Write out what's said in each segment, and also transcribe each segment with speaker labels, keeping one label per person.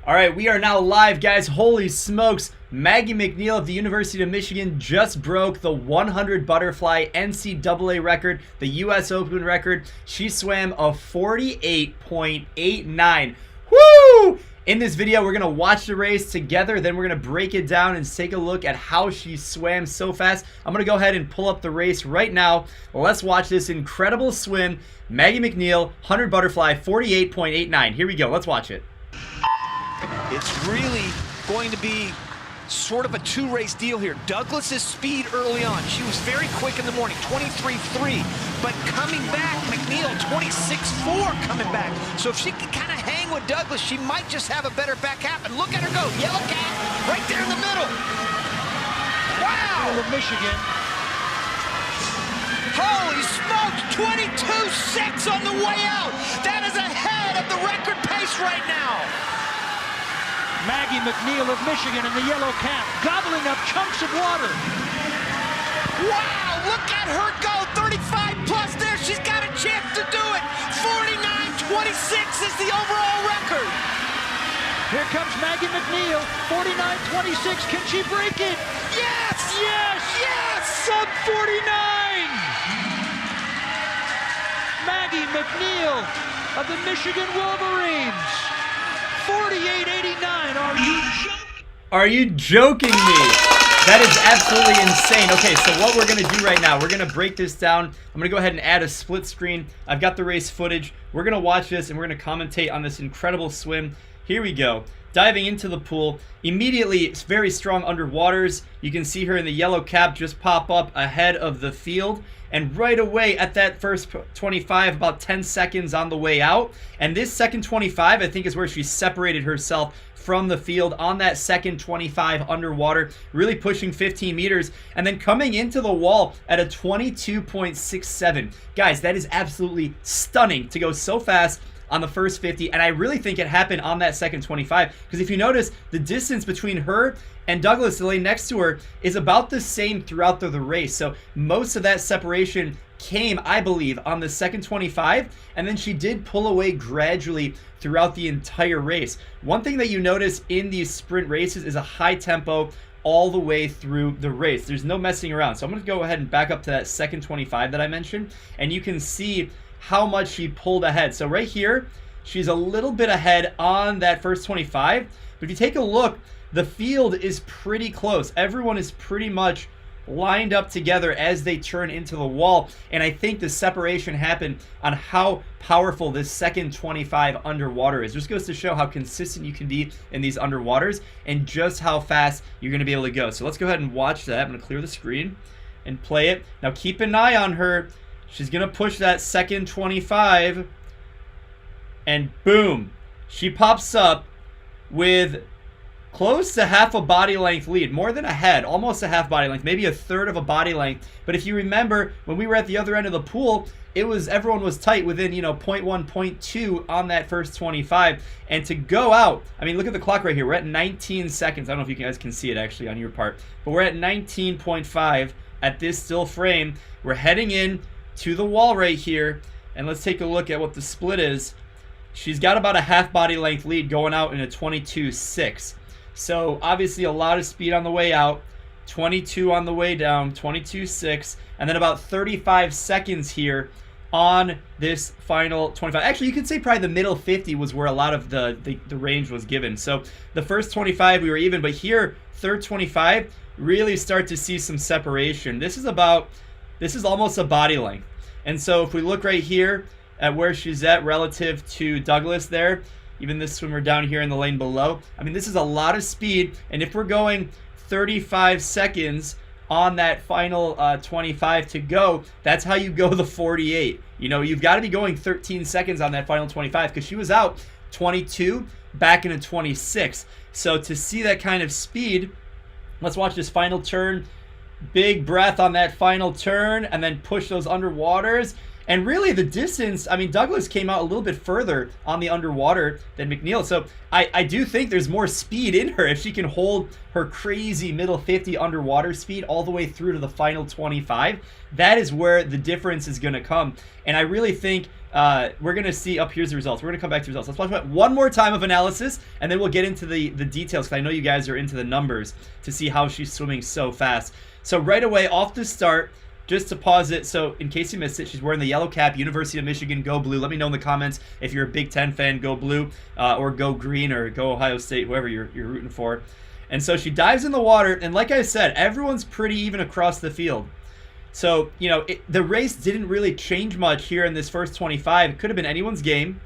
Speaker 1: All right, we are now live, guys. Holy smokes. Maggie Macneil of the University of Michigan just broke the 100 butterfly NCAA record, the US Open record. She swam a 48.89. Woo! In this video, we're going to watch the race together, then we're going to break it down and take a look at how she swam so fast. I'm going to go ahead and pull up the race right now. Let's watch this incredible swim. Maggie Macneil, 100 butterfly, 48.89. Here we go. Let's watch it.
Speaker 2: It's really going to be sort of a two-race deal here. Douglas's speed early on. She was very quick in the morning, 23.3. But coming back, Macneil, 26.4 coming back. So if she can kind of hang with Douglas, she might just have a better back half. And look at her go. Yellow cap right there in the middle. Wow!
Speaker 3: Of Michigan.
Speaker 2: Holy smokes, 22.6 on the way out. That is ahead of the record pace right now.
Speaker 3: Maggie Macneil of Michigan in the yellow cap, gobbling up chunks of water.
Speaker 2: Wow, look at her go, 35 plus there. She's got a chance to do it. 49.26 is the overall record.
Speaker 3: Here comes Maggie Macneil, 49.26. Can she break it?
Speaker 2: Yes!
Speaker 3: Yes!
Speaker 2: Yes!
Speaker 3: Sub 49! Maggie Macneil of the Michigan Wolverines. 48.89.
Speaker 1: Are you joking me? That is absolutely insane. Okay, so what we're going to do right now, we're going to break this down. I'm going to go ahead and add a split screen. I've got the race footage. We're going to watch this and we're going to commentate on this incredible swim. Here we go. Diving into the pool. Immediately, it's very strong underwaters. You can see her in the yellow cap just pop up ahead of the field. And right away at that first 25, about 10 seconds on the way out. And this second 25, I think, is where she separated herself from the field on that second 25 underwater, really pushing 15 meters, and then coming into the wall at a 22.67. Guys, that is absolutely stunning to go so fast on the first 50, and I really think it happened on that second 25, because if you notice, the distance between her and Douglas, the lane next to her, is about the same throughout the race. So most of that separation came, I believe, on the second 25, and then she did pull away gradually throughout the entire race. One thing that you notice in these sprint races is a high tempo all the way through the race. There's no messing around. So I'm going to go ahead and back up to that second 25 that I mentioned, and you can see how much she pulled ahead. So right here, she's a little bit ahead on that first 25, but if you take a look, the field is pretty close. Everyone is pretty much lined up together as they turn into the wall, and I think the separation happened on how powerful this second 25 underwater is. Just goes to show how consistent you can be in these underwaters and just how fast you're going to be able to go. So let's go ahead and watch that. I'm going to clear the screen and play it. Now keep an eye on her. She's going to push that second 25, and boom, she pops up with close to half a body length lead, more than a head, almost a half body length, maybe a third of a body length. But if you remember, when we were at the other end of the pool, everyone was tight within, 0.1, 0.2 on that first 25. And to go out, I mean, look at the clock right here. We're at 19 seconds. I don't know if you guys can see it actually on your part, but we're at 19.5 at this still frame. We're heading in to the wall right here, and let's take a look at what the split is. She's got about a half body length lead going out in a 22.6. So obviously a lot of speed on the way out, 22 on the way down, 22.6, and then about 35 seconds here on this final 25. Actually, you could say probably the middle 50 was where a lot of the range was given. So the first 25 we were even, but here third 25 really start to see some separation. This is almost a body length. And so if we look right here at where she's at relative to Douglas there, even this swimmer down here in the lane below, I mean, this is a lot of speed. And if we're going 35 seconds on that final 25 to go, that's how you go the 48. You've got to be going 13 seconds on that final 25, because she was out 22 back into 26. So to see that kind of speed, let's watch this final turn. Big breath on that final turn, and then push those underwaters. And really the distance, I mean, Douglas came out a little bit further on the underwater than Macneil. So I do think there's more speed in her if she can hold her crazy middle 50 underwater speed all the way through to the final 25. That is where the difference is going to come. And I really think we're going to see up here's the results. We're going to come back to the results. Let's watch about one more time of analysis, and then we'll get into the details, because I know you guys are into the numbers to see how she's swimming so fast. So right away, off the start, just to pause it, so in case you missed it, she's wearing the yellow cap, University of Michigan, go blue. Let me know in the comments if you're a Big Ten fan, go blue, or go green, or go Ohio State, whoever you're rooting for. And so she dives in the water, and like I said, everyone's pretty even across the field. So, you know, the race didn't really change much here in this first 25. It could have been anyone's game,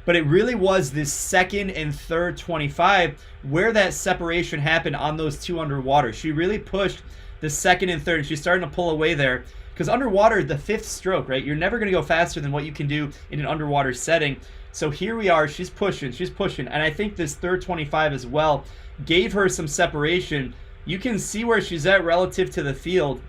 Speaker 1: but it really was this second and third 25 where that separation happened on those two underwater. She really pushed the second and third, and she's starting to pull away there. Because underwater, the fifth stroke, right? You're never going to go faster than what you can do in an underwater setting. So here we are, she's pushing. And I think this third 25 as well gave her some separation. You can see where she's at relative to the field.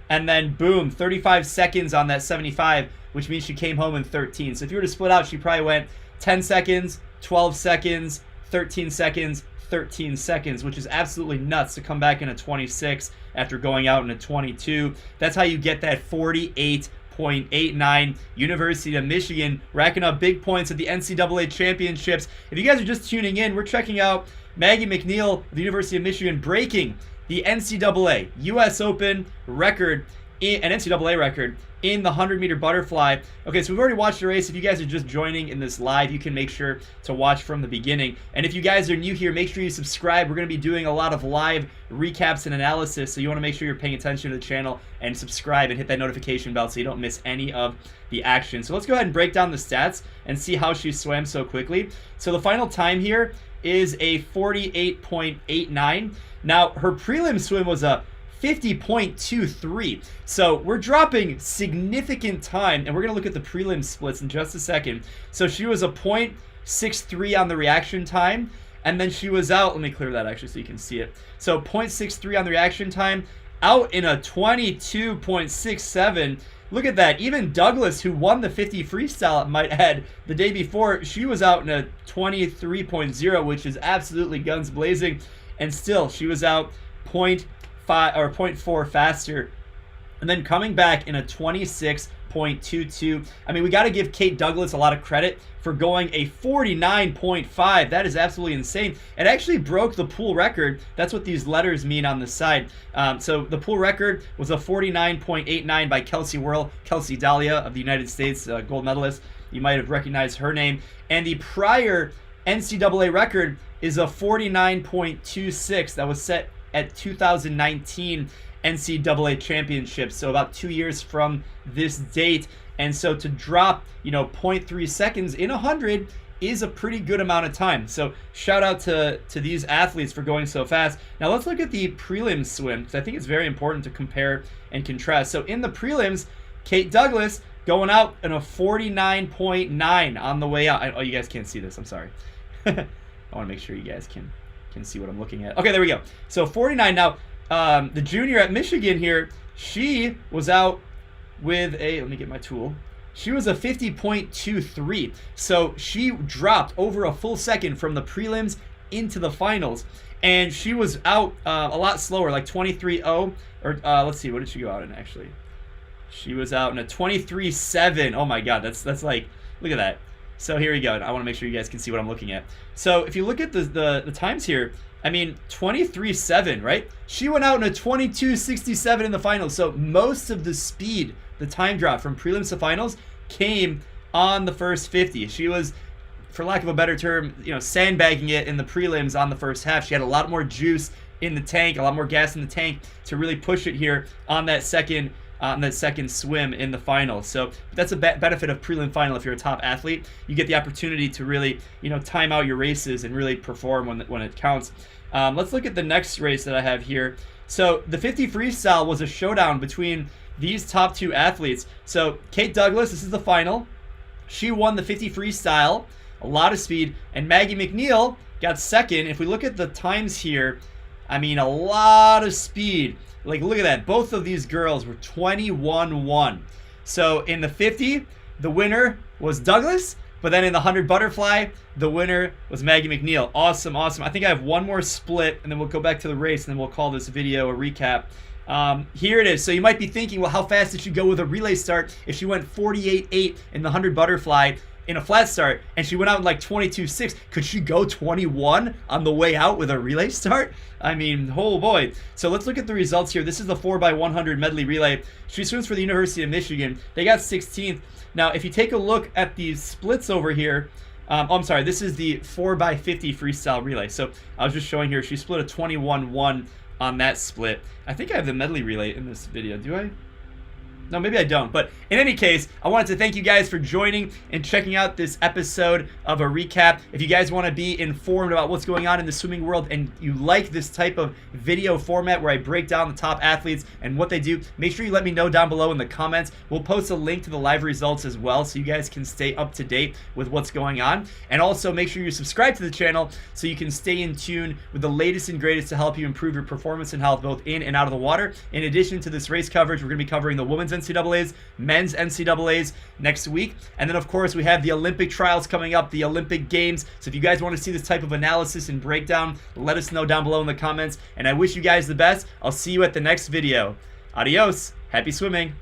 Speaker 1: And then boom, 35 seconds on that 75, which means she came home in 13. So if you were to split out, she probably went 10 seconds, 12 seconds, 13 seconds, 13 seconds, which is absolutely nuts to come back in a 26 after going out in a 22. That's how you get that 48.89. University of Michigan racking up big points at the NCAA championships. If you guys are just tuning in, we're checking out Maggie Macneil of the University of Michigan breaking the NCAA US Open record, an NCAA record in the 100-meter butterfly. Okay, so we've already watched the race. If you guys are just joining in this live, you can make sure to watch from the beginning. And if you guys are new here, make sure you subscribe. We're going to be doing a lot of live recaps and analysis, so you want to make sure you're paying attention to the channel and subscribe and hit that notification bell so you don't miss any of the action. So let's go ahead and break down the stats and see how she swam so quickly. So the final time here is a 48.89. Now, her prelim swim was a 50.23. So we're dropping significant time, and we're going to look at the prelim splits in just a second. So she was a 0.63 on the reaction time, and then she was out. Let me clear that actually so you can see it. So 0.63 on the reaction time, out in a 22.67. Look at that. Even Douglas, who won the 50 freestyle, I might add, the day before, she was out in a 23.0, which is absolutely guns blazing. And still, she was out 0.5 or 0.4 faster. And then coming back in a 26.22. I mean, we got to give Kate Douglas a lot of credit for going a 49.5. That is absolutely insane. It actually broke the pool record. That's what these letters mean on the side. So the pool record was a 49.89 by Kelsey Whirl, Kelsey Dahlia of the United States, gold medalist. You might have recognized her name. And the prior NCAA record is a 49.26 that was set at 2019 NCAA championships, so about 2 years from this date. And so to drop, 0.3 seconds in 100 is a pretty good amount of time. So shout out to these athletes for going so fast. Now let's look at the prelims swim, because I think it's very important to compare and contrast. So in the prelims, Kate Douglas going out in a 49.9 on the way out. Oh, you guys can't see this. I'm sorry. I want to make sure you guys can see what I'm looking at. Okay, there we go. So 49. Now, the junior at Michigan here, she was out with a, let me get my tool. She was a 50.23. So she dropped over a full second from the prelims into the finals. And she was out a lot slower, like 23.0. Or let's see, what did she go out in actually? She was out in a 23.7. Oh my God, that's like, look at that. So here we go. I want to make sure you guys can see what I'm looking at. So if you look at the times here, I mean, 23.7, right? She went out in a 22.67 in the finals. So most of the speed, the time drop from prelims to finals came on the first 50. She was, for lack of a better term, sandbagging it in the prelims on the first half. She had a lot more juice in the tank, a lot more gas in the tank to really push it here on that second swim in the final. So that's a benefit of prelim final. If you're a top athlete, you get the opportunity to really, time out your races and really perform when it counts. Let's look at the next race that I have here. So the 50 freestyle was a showdown between these top two athletes. So Kate Douglas, this is the final. She won the 50 freestyle, a lot of speed, and Maggie Macneil got second. If we look at the times here, I mean, a lot of speed. Like, look at that. Both of these girls were 21-1. So in the 50, the winner was Douglas. But then in the 100 butterfly, the winner was Maggie Macneil. Awesome, awesome. I think I have one more split, and then we'll go back to the race, and then we'll call this video a recap. Here it is. So you might be thinking, well, how fast did she go with a relay start if she went 48.8 in the 100 butterfly in a flat start, and she went out in like 22.6? Could she go 21 on the way out with a relay start? I mean, oh boy. So let's look at the results here. This is the 4x100 medley relay. She swims for the University of Michigan. They got 16th. Now, if you take a look at these splits over here, I'm sorry, this is the 4x50 freestyle relay. So I was just showing here, she split a 21.1 on that split. I think I have the medley relay in this video. Do I? No, maybe I don't. But in any case, I wanted to thank you guys for joining and checking out this episode of a recap. If you guys want to be informed about what's going on in the swimming world and you like this type of video format where I break down the top athletes and what they do, make sure you let me know down below in the comments. We'll post a link to the live results as well so you guys can stay up to date with what's going on. And also make sure you subscribe to the channel so you can stay in tune with the latest and greatest to help you improve your performance and health both in and out of the water. In addition to this race coverage, we're going to be covering the women's NCAAs, men's NCAAs next week. And then, of course, we have the Olympic trials coming up, the Olympic Games. So if you guys want to see this type of analysis and breakdown, let us know down below in the comments. And I wish you guys the best. I'll see you at the next video. Adios. Happy swimming.